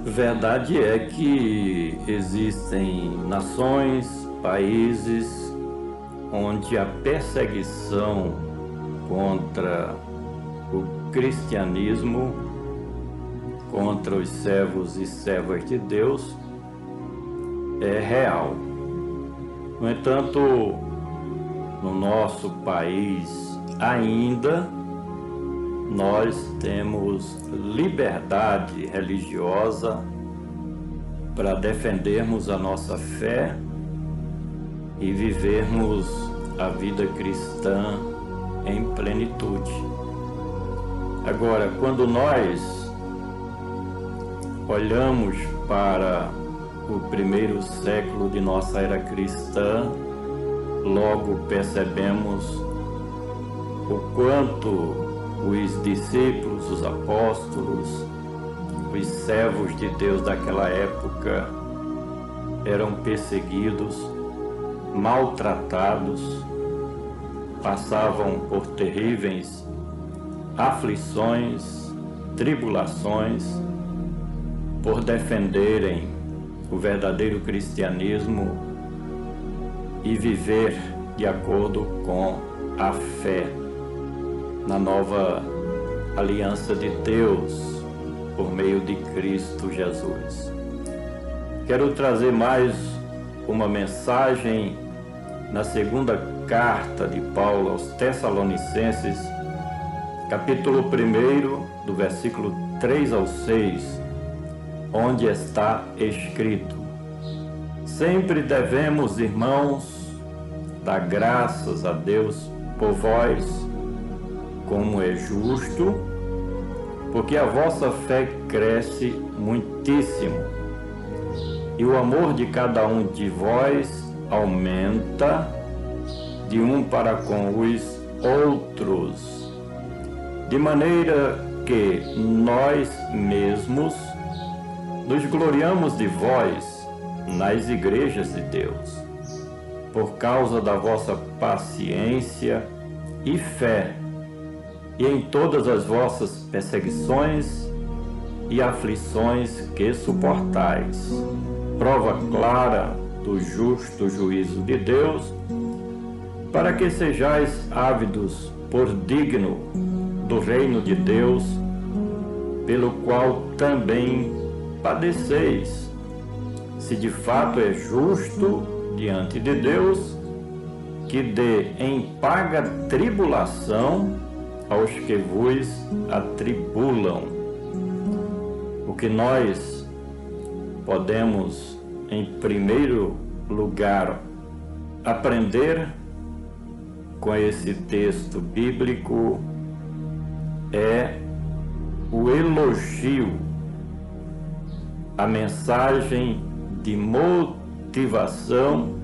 Verdade é que existem nações, países onde a perseguição contra o cristianismo, contra os servos e servas de Deus, é real. No entanto, no nosso país ainda nós temos liberdade religiosa para defendermos a nossa fé e vivermos a vida cristã em plenitude. Agora, quando nós olhamos para o primeiro século de nossa era cristã, logo percebemos o quanto os discípulos, os apóstolos, os servos de Deus daquela época eram perseguidos, maltratados, passavam por terríveis aflições, tribulações, por defenderem o verdadeiro cristianismo e viver de acordo com a fé na nova aliança de Deus por meio de Cristo Jesus. Quero trazer mais uma mensagem na segunda carta de Paulo aos Tessalonicenses, capítulo 1, do versículo 3 ao 6, onde está escrito: sempre devemos, irmãos, dar graças a Deus por vós, como é justo, porque a vossa fé cresce muitíssimo, e o amor de cada um de vós aumenta de um para com os outros, de maneira que nós mesmos nos gloriamos de vós nas igrejas de Deus, por causa da vossa paciência e fé, e em todas as vossas perseguições e aflições que suportais, prova clara do justo juízo de Deus, para que sejais ávidos por digno do reino de Deus, pelo qual também padeceis, se de fato é justo diante de Deus, que dê em paga tribulação aos que vos atribulam. O que nós podemos, em primeiro lugar, aprender com esse texto bíblico é o elogio, a mensagem de motivação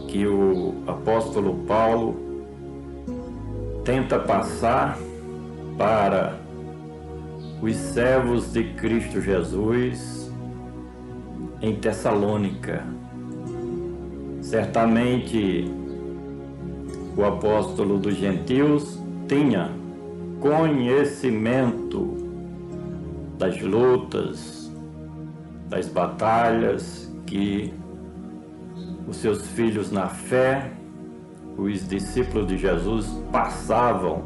que o apóstolo Paulo tenta passar para os servos de Cristo Jesus em Tessalônica. Certamente o apóstolo dos gentios tinha conhecimento das lutas, das batalhas que os seus filhos na fé, os discípulos de Jesus, passavam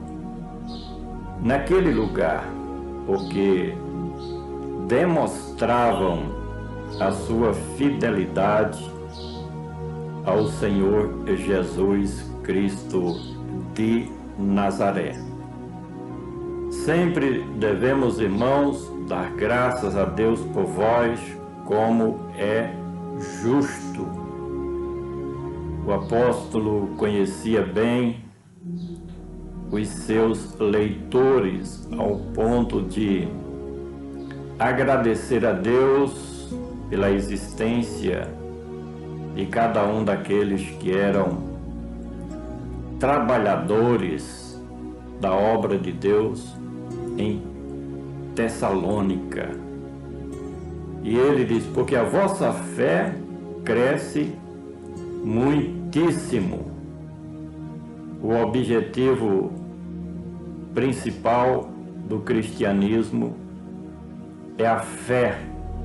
naquele lugar, porque demonstravam a sua fidelidade ao Senhor Jesus Cristo de Nazaré. Sempre devemos, irmãos, dar graças a Deus por vós, como é justo. O apóstolo conhecia bem os seus leitores ao ponto de agradecer a Deus pela existência de cada um daqueles que eram trabalhadores da obra de Deus em Tessalônica. E ele diz: porque a vossa fé cresce muitíssimo. O objetivo principal do cristianismo é a fé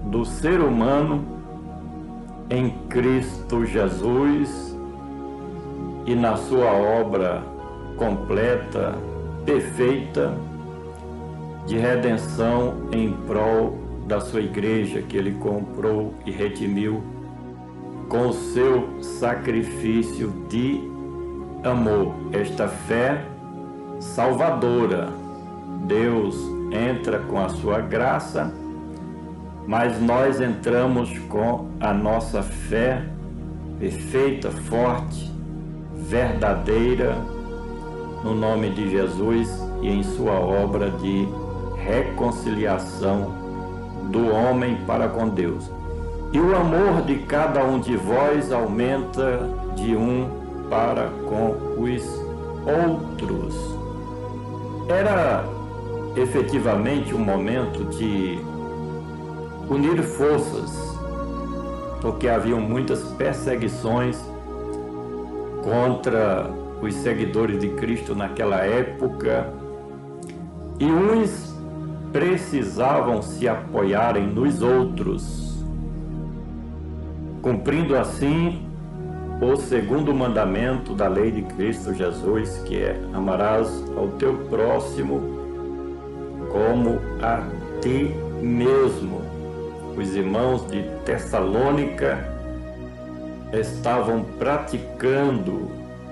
do ser humano em Cristo Jesus e na sua obra completa, perfeita, de redenção em prol da sua igreja, que ele comprou e redimiu com o seu sacrifício de amor. Esta fé salvadora, Deus entra com a sua graça, mas nós entramos com a nossa fé perfeita, forte, verdadeira, no nome de Jesus e em sua obra de reconciliação do homem para com Deus. E o amor de cada um de vós aumenta de um para com os outros. Era efetivamente um momento de unir forças, porque haviam muitas perseguições contra os seguidores de Cristo naquela época, e uns precisavam se apoiarem nos outros, cumprindo assim o segundo mandamento da lei de Cristo Jesus, que é: amarás ao teu próximo como a ti mesmo. Os irmãos de Tessalônica estavam praticando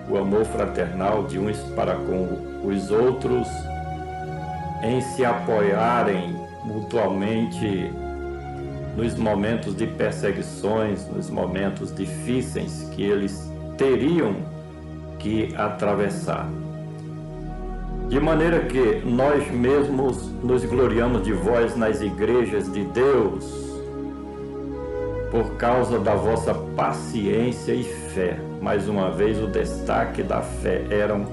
o amor fraternal de uns para com os outros, em se apoiarem mutuamente nos momentos de perseguições, nos momentos difíceis que eles teriam que atravessar. De maneira que nós mesmos nos gloriamos de vós nas igrejas de Deus, por causa da vossa paciência e fé. Mais uma vez, o destaque da fé eram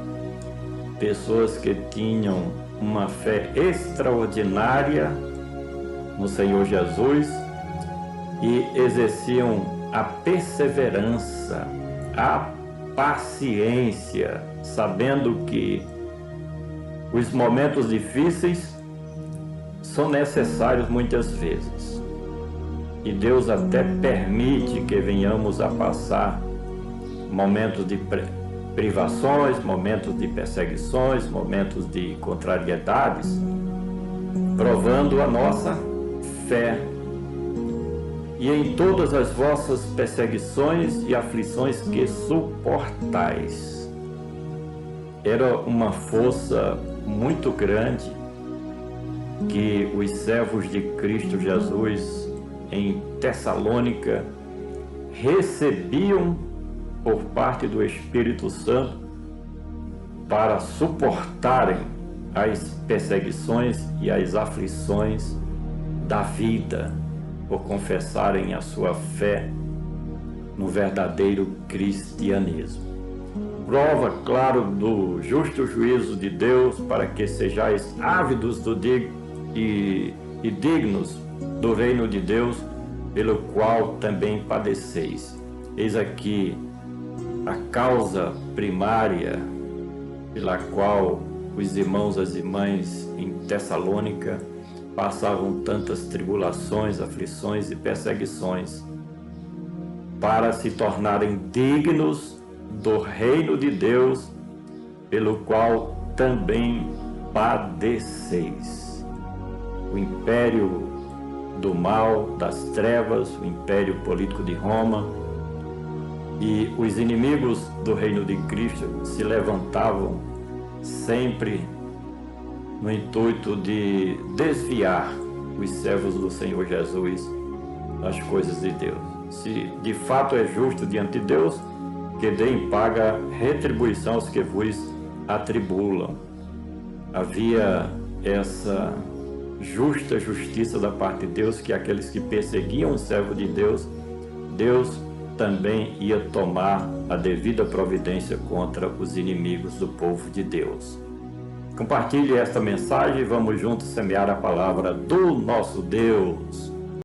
pessoas que tinham uma fé extraordinária no Senhor Jesus e exerciam a perseverança, a paciência, sabendo que os momentos difíceis são necessários muitas vezes. E Deus até permite que venhamos a passar momentos de privações, momentos de perseguições, momentos de contrariedades, provando a nossa fé. E em todas as vossas perseguições e aflições que suportais. Era uma força muito grande que os servos de Cristo Jesus em Tessalônica recebiam por parte do Espírito Santo para suportarem as perseguições e as aflições da vida, por confessarem a sua fé no verdadeiro cristianismo. Prova, claro, do justo juízo de Deus, para que sejais ávidos e dignos do reino de Deus, pelo qual também padeceis. Eis aqui a causa primária pela qual os irmãos e as irmãs em Tessalônica passavam tantas tribulações, aflições e perseguições, para se tornarem dignos do reino de Deus, pelo qual também padeceis. O império do mal, das trevas, o império político de Roma e os inimigos do reino de Cristo se levantavam sempre no intuito de desviar os servos do Senhor Jesus das coisas de Deus. Se de fato é justo diante de Deus, que dê em paga retribuição aos que vos atribulam. Havia essa justa justiça da parte de Deus, que aqueles que perseguiam o servo de Deus, Deus também ia tomar a devida providência contra os inimigos do povo de Deus. Compartilhe esta mensagem e vamos juntos semear a palavra do nosso Deus.